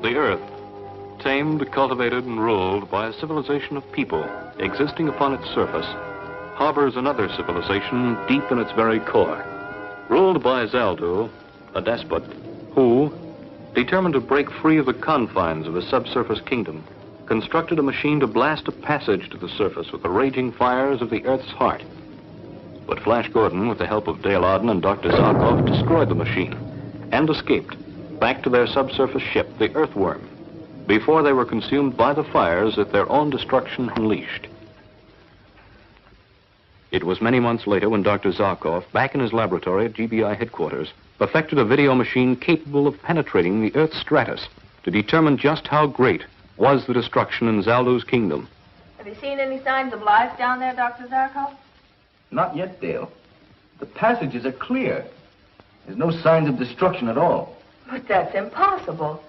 The Earth, tamed, cultivated, and ruled by a civilization of people existing upon its surface, harbors another civilization deep in its very core. Ruled by Zaldu, a despot, who, determined to break free of the confines of his subsurface kingdom, constructed a machine to blast a passage to the surface with the raging fires of the Earth's heart. But Flash Gordon, with the help of Dale Arden and Dr. Zarkov, destroyed the machine and escaped back to their subsurface ship, the Earthworm, before they were consumed by the fires that their own destruction unleashed. It was many months later when Dr. Zarkov, back in his laboratory at GBI headquarters, perfected a video machine capable of penetrating the Earth's stratus to determine just how great was the destruction in Zaldu's kingdom. Have you seen any signs of life down there, Dr. Zarkov? Not yet, Dale. The passages are clear. There's no signs of destruction at all. But that's impossible.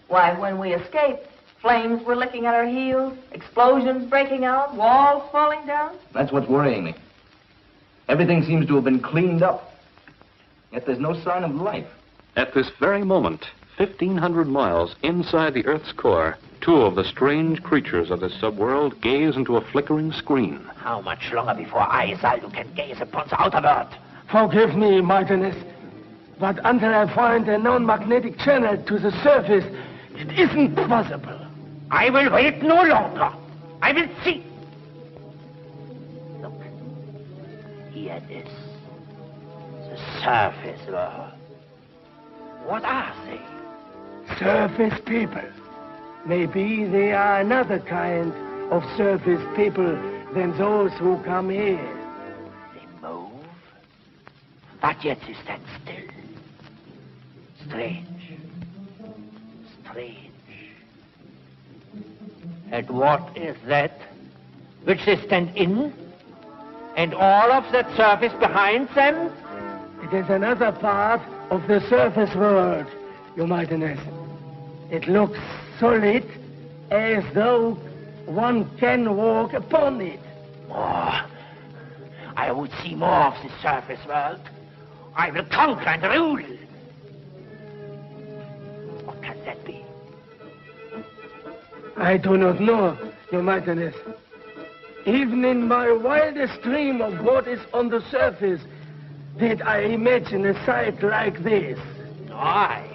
Why, when we escaped, flames were licking at our heels, explosions breaking out, walls falling down. That's what's worrying me. Everything seems to have been cleaned up. Yet there's no sign of life. At this very moment, 1,500 miles inside the Earth's core, two of the strange creatures of this subworld gaze into a flickering screen. How much longer before I, Zaldu, can gaze upon the outer world? Forgive me, Martinez, but until I find a non-magnetic channel to the surface, it isn't possible. I will wait no longer. I will see. Look, here it is. The surface world. What are they? Surface people. Maybe they are another kind of surface people than those who come here. They move, but yet they stand still. Strange. Strange. And what is that which they stand in? And all of that surface behind them? It is another part of the surface world, Your Mightiness. It looks solid, as though one can walk upon it. More. I would see more of the surface world. I will conquer and rule. What can that be? I do not know, Your Mightiness. Even in my wildest dream of what is on the surface, did I imagine a sight like this. Aye.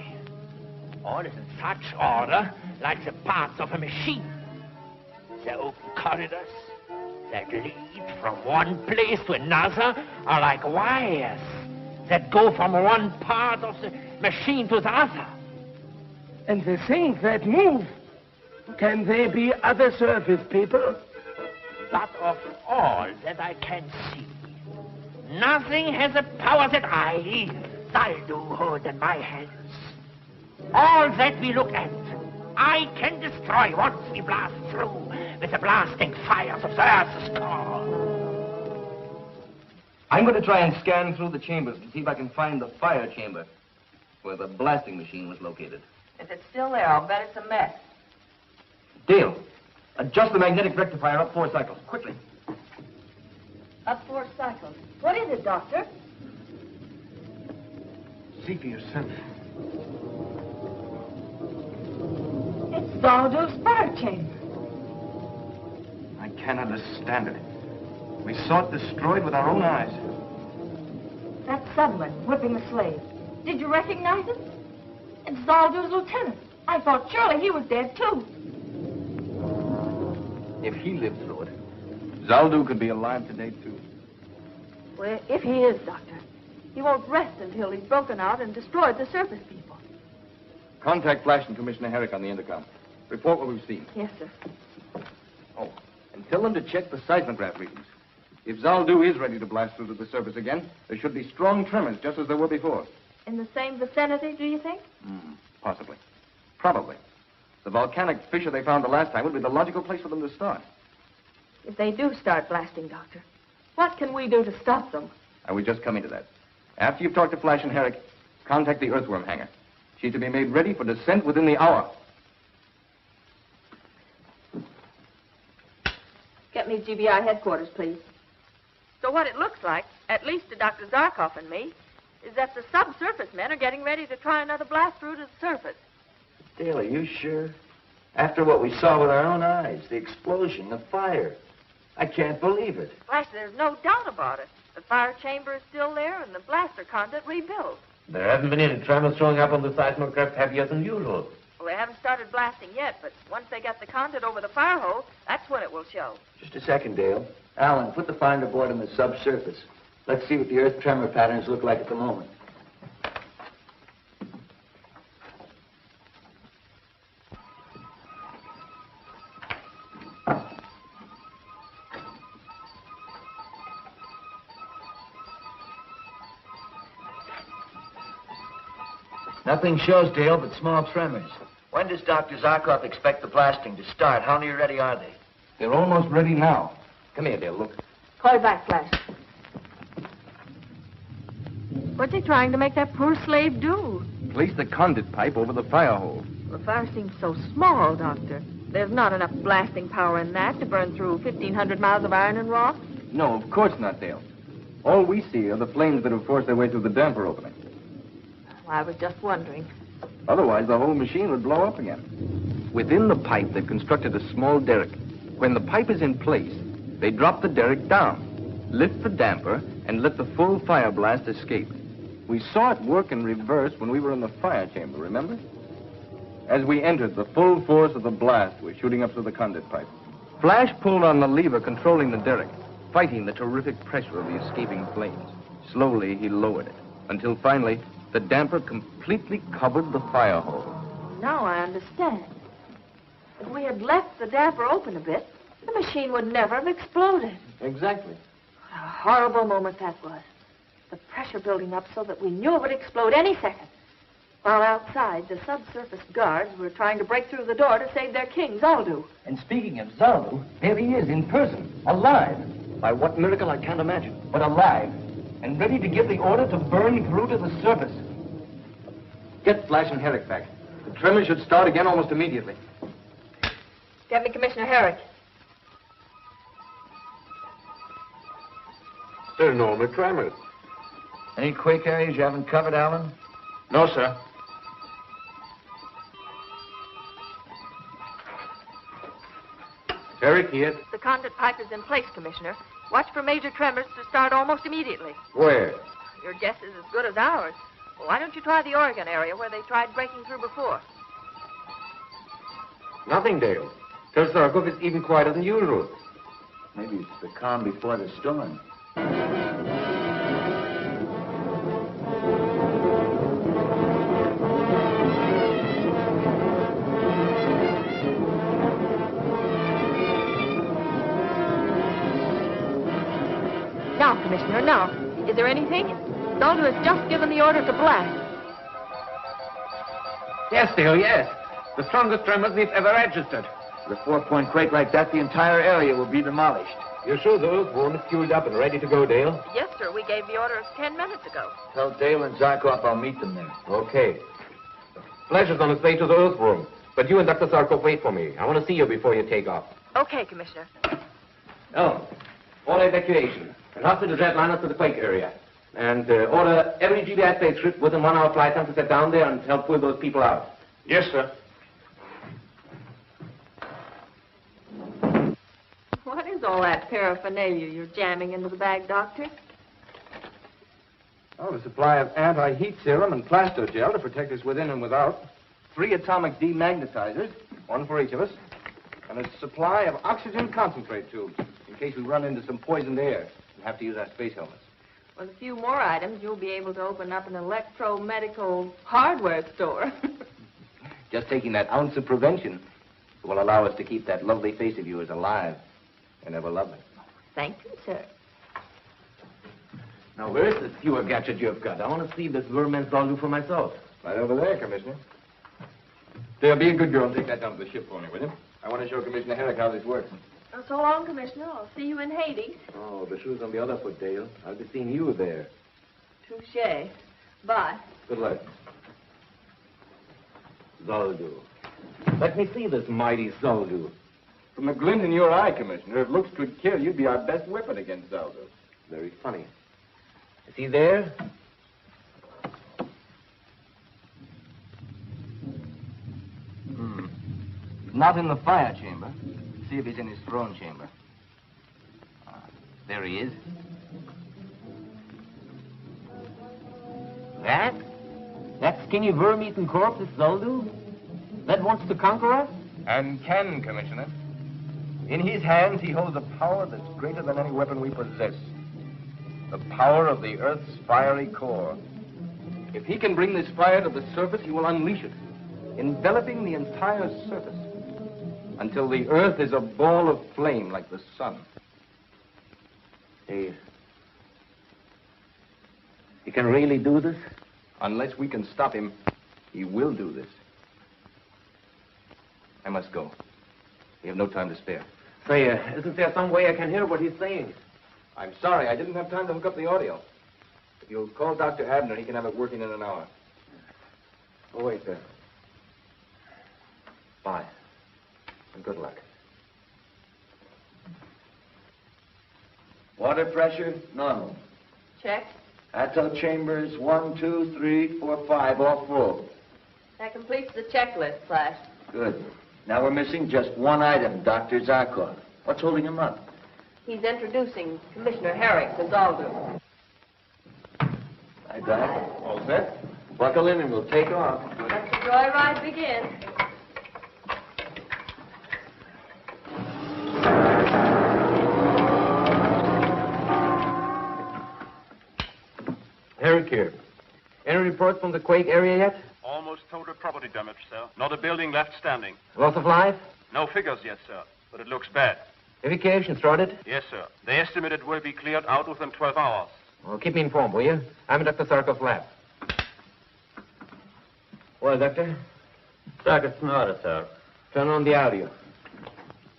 All is in such order, like the parts of a machine. The open corridors that lead from one place to another are like wires that go from one part of the machine to the other. And the things that move, can they be other surface people? But of all that I can see, nothing has the power that I, Zaldu, hold in my hands. All that we look at, I can destroy once we blast through with the blasting fires of the Earth's core. I'm going to try and scan through the chambers and see if I can find the fire chamber where the blasting machine was located. If it's still there, I'll bet it's a mess. Dale, adjust the magnetic rectifier up 4 cycles, quickly. Up 4 cycles. What is it, Doctor? See for yourself. It's Zaldu's fire chamber. I can't understand it. We saw it destroyed with our own eyes. That Subman whipping the slave. Did you recognize him? It's Zaldu's lieutenant. I thought surely he was dead, too. If he lived through it, Zaldu could be alive today, too. Well, if he is, Doctor, he won't rest until he's broken out and destroyed the surface people. Contact Flash and Commissioner Herrick on the intercom. Report what we've seen. Yes, sir. Oh, and tell them to check the seismograph readings. If Zaldu is ready to blast through to the surface again, there should be strong tremors, just as there were before. In the same vicinity, do you think? Possibly. Probably. The volcanic fissure they found the last time would be the logical place for them to start. If they do start blasting, Doctor, what can we do to stop them? I was just coming to that. After you've talked to Flash and Herrick, contact the Earthworm hangar. She's to be made ready for descent within the hour. Get me GBI headquarters, please. So what it looks like, at least to Dr. Zarkov and me, is that the subsurface men are getting ready to try another blast through to the surface. Dale, are you sure? After what we saw with our own eyes, the explosion, the fire. I can't believe it. Flash, there's no doubt about it. The fire chamber is still there and the blaster conduit rebuilt. There haven't been any tremors showing up on the seismograph heavier than usual. Well, they haven't started blasting yet, but once they get the conduit over the fire hole, that's when it will show. Just a second, Dale. Alan, put the finder board on the subsurface. Let's see what the earth tremor patterns look like at the moment. Nothing shows, Dale, but small tremors. When does Dr. Zarkov expect the blasting to start? How near ready are they? They're almost ready now. Come here, Dale, look. Call back, Flash. What's he trying to make that poor slave do? Place the conduit pipe over the fire hole. The fire seems so small, Doctor. There's not enough blasting power in that to burn through 1,500 miles of iron and rock. No, of course not, Dale. All we see are the flames that have forced their way through the damper opening. Well, I was just wondering. Otherwise, the whole machine would blow up again. Within the pipe, they've constructed a small derrick. When the pipe is in place, they drop the derrick down, lift the damper, and let the full fire blast escape. We saw it work in reverse when we were in the fire chamber, remember? As we entered, the full force of the blast was shooting up through the conduit pipe. Flash pulled on the lever controlling the derrick, fighting the terrific pressure of the escaping flames. Slowly, he lowered it, until finally, the damper completely covered the fire hole. Now I understand. If we had left the damper open a bit, the machine would never have exploded. Exactly. What a horrible moment that was. The pressure building up so that we knew it would explode any second. While outside, the subsurface guards were trying to break through the door to save their king, Zaldu. And speaking of Zaldu, there he is in person, alive. By what miracle, I can't imagine. But alive, and ready to give the order to burn through to the surface. Get Flash and Herrick back. The tremors should start again almost immediately. Get me Commissioner Herrick. They're normal tremors. Any quake areas you haven't covered, Alan? No, sir. Herrick here. The conduit pipe is in place, Commissioner. Watch for major tremors to start almost immediately. Where? Your guess is as good as ours. Well, why don't you try the Oregon area where they tried breaking through before? Nothing, Dale. Zarkov is even quieter than usual. Maybe it's the calm before the storm. Now, Commissioner, now. Is there anything? Zaldu has just given the order to blast. Yes, Dale, yes. The strongest tremors we've ever registered. With a 4-point quake like that, the entire area will be demolished. You're sure the earthworm is fueled up and ready to go, Dale? Yes, sir. We gave the orders 10 minutes ago. Tell Dale and Zarkov I'll meet them there. Okay. Flash is on his way to the earthworm. But you and Dr. Zarkov wait for me. I want to see you before you take off. Okay, Commissioner. Oh, order evacuation. And hospital jetliners to the quake area. And order every GBI spaceship within 1 hour flight time to set down there and help pull those people out. Yes, sir. What is all that paraphernalia you're jamming into the bag, Doctor? Oh, a supply of anti-heat serum and plastogel to protect us within and without. 3 atomic demagnetizers, 1 for each of us. And a supply of oxygen concentrate tubes, in case we run into some poisoned air and have to use our space helmets. With a few more items, you'll be able to open up an electromedical hardware store. Just taking that ounce of prevention will allow us to keep that lovely face of yours alive and ever lovely. Thank you, sir. Now, where's the sewer gadget you've got? I want to see this vermin's Zaldu for myself. Right over there, Commissioner. Dale, be a good girl and take that down to the ship for me, will you? I want to show Commissioner Herrick how this works. So long, Commissioner. I'll see you in Hades. Oh, the shoe's on the other foot, Dale. I'll be seeing you there. Touché. Bye. Good luck. Zaldu. Let me see this mighty Zaldu. From the glint in your eye, Commissioner, if looks could kill, you'd be our best weapon against Zaldu. Very funny. Is he there? not in the fire chamber. See if he's in his throne chamber. There he is. That skinny worm-eaten corpse is Zaldu? That wants to conquer us? And can, Commissioner. In his hands, he holds a power that's greater than any weapon we possess. The power of the Earth's fiery core. If he can bring this fire to the surface, he will unleash it, enveloping the entire surface, until the Earth is a ball of flame like the sun. He can really do this? Unless we can stop him, he will do this. I must go. We have no time to spare. Say, isn't there some way I can hear what he's saying? I'm sorry, I didn't have time to hook up the audio. If you'll call Dr. Abner, he can have it working in an hour. Oh, wait there. Bye. And good luck. Water pressure, normal. Check. Ato chambers, 1, 2, 3, 4, 5, all full. That completes the checklist, Flash. Good. Now we're missing just one item, Dr. Zarkov. What's holding him up? He's introducing Commissioner Herrick to Zaldu. Hi, Doc. All set? Buckle in and we'll take off. Let the joyride begin. Herrick here. Any reports from the quake area yet? Almost total property damage, sir. Not a building left standing. Loss of life? No figures yet, sir, but it looks bad. Evacuation started? Yes, sir. They estimate it will be cleared out within 12 hours. Well, keep me informed, will you? I'm in Dr. Sarkov's lab. Well, Doctor? Circuit's in order, sir. Turn on the audio.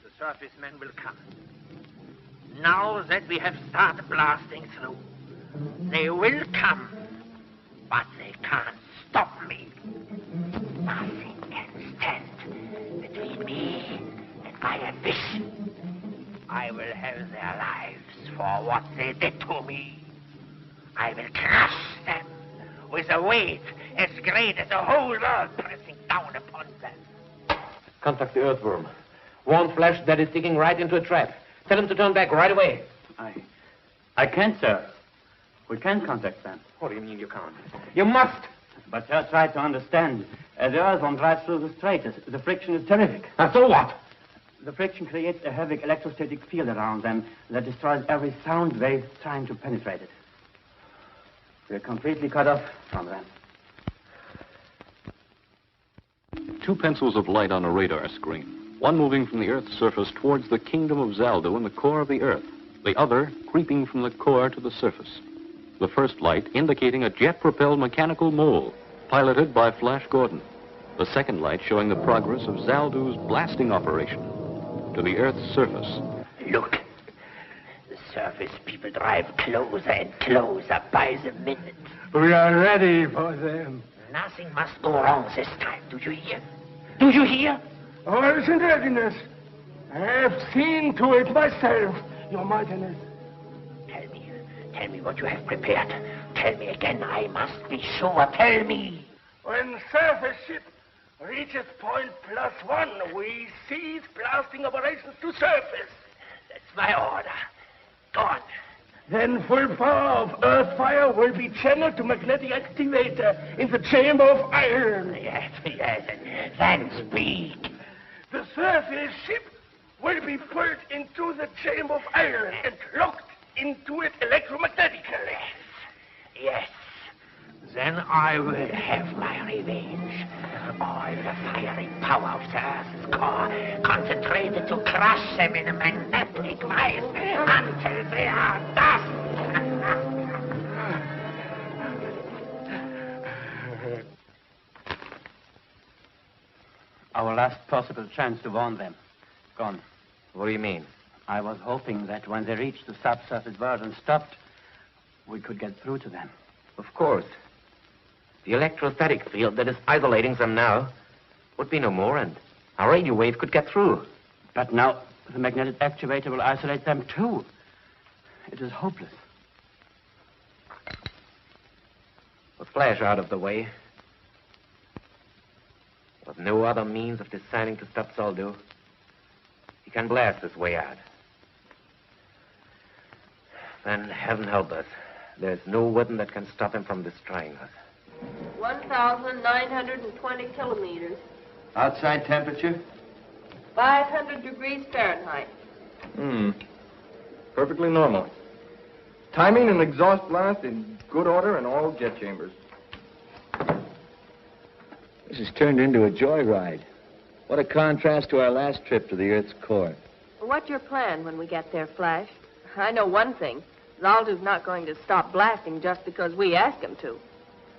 The surface men will come. Now that we have started blasting through, they will come, but they can't stop me. Nothing can stand between me and my ambition. I will have their lives for what they did to me. I will crush them with a weight as great as the whole world pressing down upon them. Contact the earthworm. Warn Flash that is digging right into a trap. Tell him to turn back right away. I can't, sir. We can't contact them. What do you mean you can't? You must! But, sir, try to understand. The earthworm drives through the stratus. The friction is terrific. So what? The friction creates a heavy electrostatic field around them that destroys every sound wave trying to penetrate it. We're completely cut off from them. 2 pencils of light on a radar screen. One moving from the Earth's surface towards the kingdom of Zaldu in the core of the Earth. The other creeping from the core to the surface. The first light indicating a jet-propelled mechanical mole, piloted by Flash Gordon. The second light showing the progress of Zaldu's blasting operation to the Earth's surface. Look, the surface people drive closer and closer by the minute. We are ready for them. Nothing must go wrong this time, do you hear? Do you hear? All is in readiness. I have seen to it myself, Your Mightiness. Tell me what you have prepared. Tell me again, I must be sure. Tell me. When surface ship reaches point +1, we cease blasting operations to surface. That's my order. Go on. Then full power of earth fire will be channeled to magnetic activator in the chamber of iron. Yes, and then speak. The surface ship will be pulled into the chamber of iron and locked into it electromagnetically. Yes. Then I will have my revenge. All the fiery power of the Earth's core concentrated to crush them in a magnetic vice until they are dust. Our last possible chance to warn them. Gone. What do you mean? I was hoping that when they reached the subsurface world and stopped, we could get through to them. Of course. The electrostatic field that is isolating them now would be no more, and our radio wave could get through. But now the magnetic actuator will isolate them too. It is hopeless. With Flash out of the way, with no other means of deciding to stop Zaldo, he can blast his way out. Then heaven help us, there's no weapon that can stop him from destroying us. 1,920 kilometers. Outside temperature? 500 degrees Fahrenheit. Perfectly normal. Timing and exhaust blast in good order in all jet chambers. This has turned into a joyride. What a contrast to our last trip to the Earth's core. Well, what's your plan when we get there, Flash? I know one thing. Zaldu's not going to stop blasting just because we ask him to.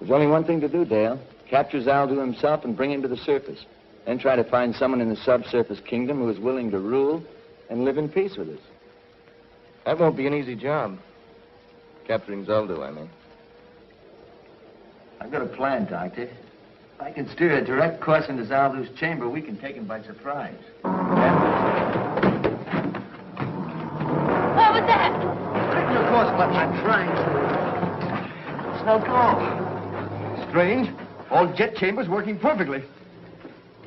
There's only one thing to do, Dale. Capture Zaldu himself and bring him to the surface. Then try to find someone in the subsurface kingdom who is willing to rule and live in peace with us. That won't be an easy job. Capturing Zaldu, I mean. I've got a plan, Doctor. If I can steer a direct course into Zaldu's chamber, we can take him by surprise. What was that? Of course, but I'm trying to. It's no go. Strange. All jet chambers working perfectly.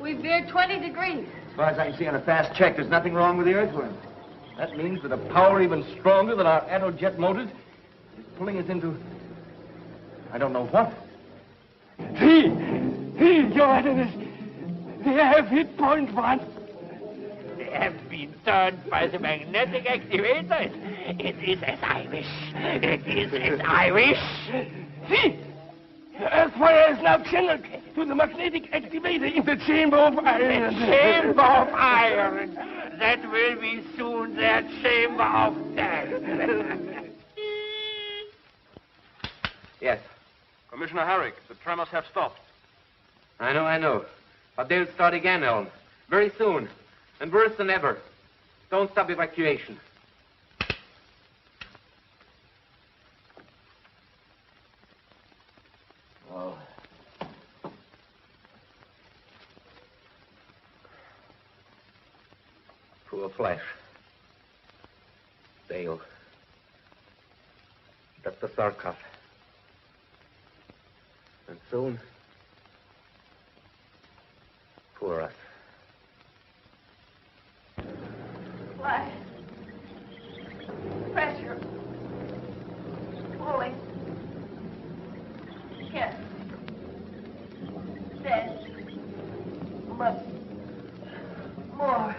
We veered 20 degrees. As far as I can see on a fast check, there's nothing wrong with the earthworm. That means that a power even stronger than our aerojet motors is pulling us into... I don't know what. Your Highness, they have hit point 1. They have been turned by the magnetic activators. It is as I wish. It is as I wish. See, the earth fire is now channeled to the magnetic activator in the chamber of iron. The chamber of iron. That will be soon their chamber of death. Yes. Commissioner Herrick, the tremors have stopped. I know. But they'll start again, Elm. Very soon. And worse than ever. Don't stop evacuation. Oh. Poor Flash. Dale. Dr. Sarkov. And soon, poor us. Flash. Pressure. Pulling. Yes. Dead. But more.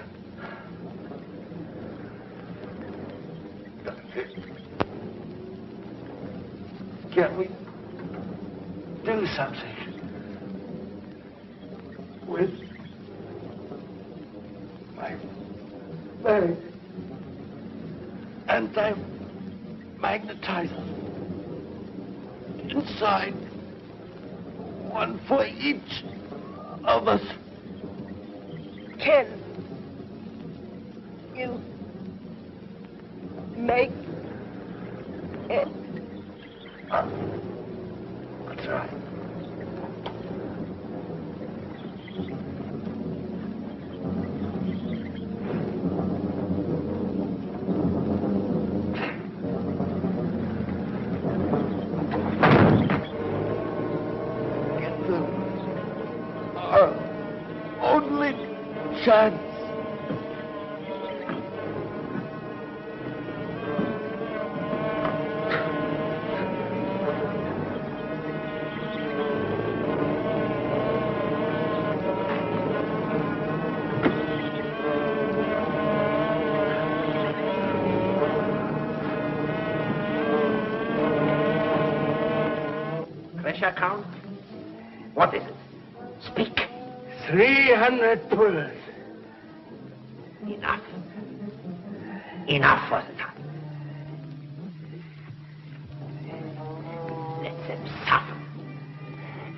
Can we do something with my very anti-magnetizer inside one for each of us? Can you make it? That's right. Our only chance. Pressure count? What is it? Speak. 300 pullers. Enough. Enough for the time. Let them suffer.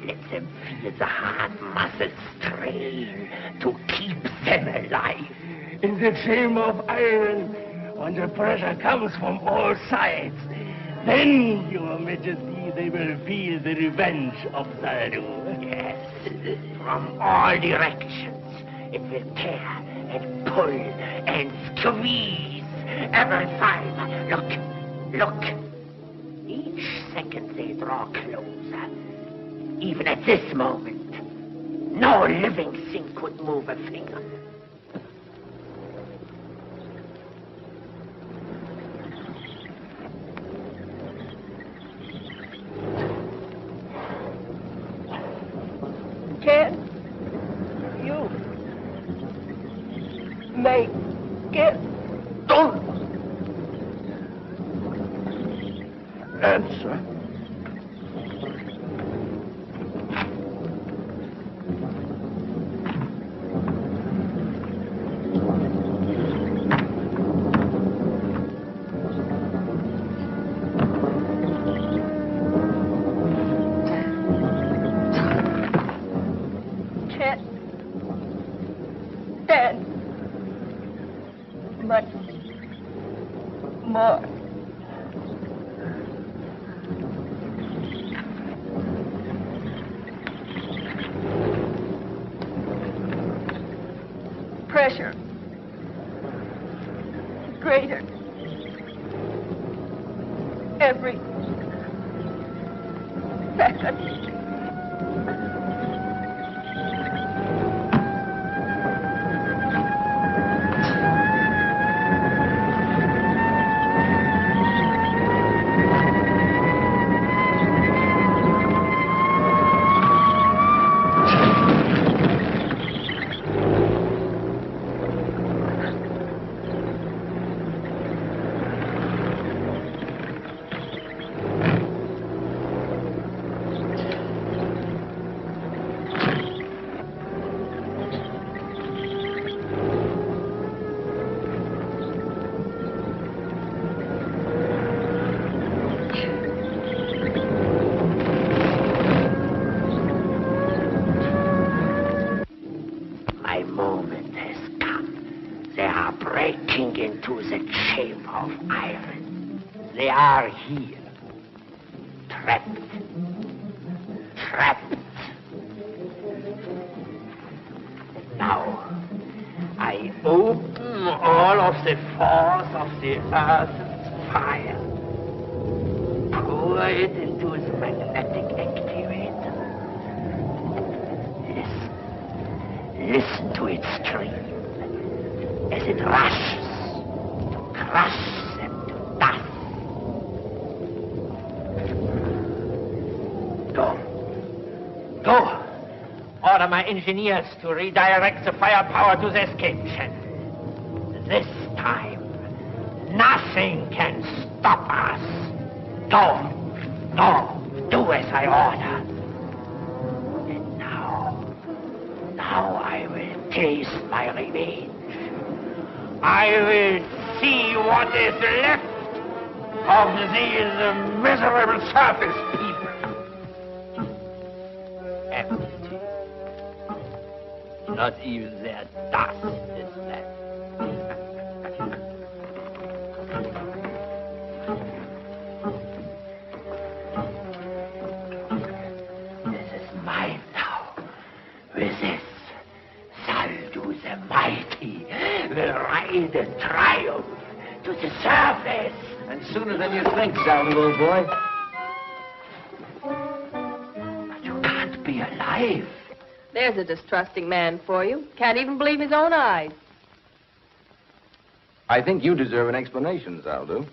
Let them feel the hard muscles strain to keep them alive. In the chamber of iron, when the pressure comes from all sides, then, Your Majesty, they will feel the revenge of Zaldu. Yes, from all directions. It will tear and pull and squeeze every fiber. Look. Each second they draw closer. Even at this moment, No living thing could move a finger. Can you make it? Don't answer. Much more. Pressure. Greater. Every second. Into the chamber of iron. They are here. Trapped. Trapped. Now, I open all of the force of the earth's fire. Pour it into the magnetic activator. Listen to its stream as it rushes. Crush them to dust. Go. Order my engineers to redirect the firepower to the escape channel. This time, nothing can stop us. Go. Do as I order. And now I will taste my revenge. I will see what is left of these miserable surface people. Empty. Not even their dust is left. This is mine now. With this, Zaldu the Mighty will ride in triumph to the surface. And sooner than you think, Zaldu, old boy. But you can't be alive. There's a distrusting man for you. Can't even believe his own eyes. I think you deserve an explanation, Zaldu.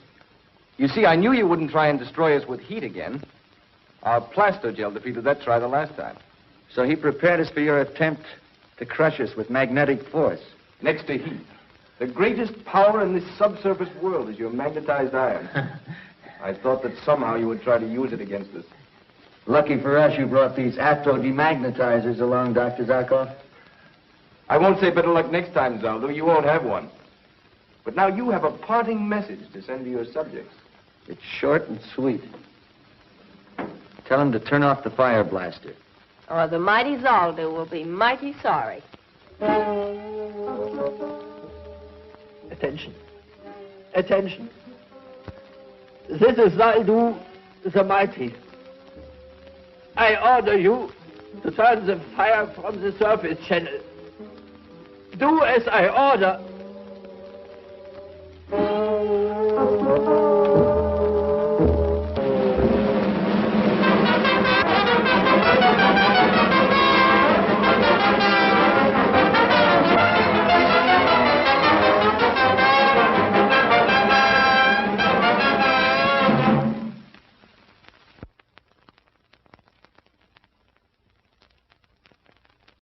You see, I knew you wouldn't try and destroy us with heat again. Our plaster gel defeated that try the last time. So he prepared us for your attempt to crush us with magnetic force. Next to heat. The greatest power in this subsurface world is your magnetized iron. I thought that somehow you would try to use it against us. Lucky for us, you brought these atto-demagnetizers along, Dr. Zarkov. I won't say better luck next time, Zaldu. You won't have one. But now you have a parting message to send to your subjects. It's short and sweet. Tell him to turn off the fire blaster. Or the mighty Zaldu will be mighty sorry. Attention. Attention. This is Zaldu the Mighty. I order you to turn the fire from the surface channel. Do as I order.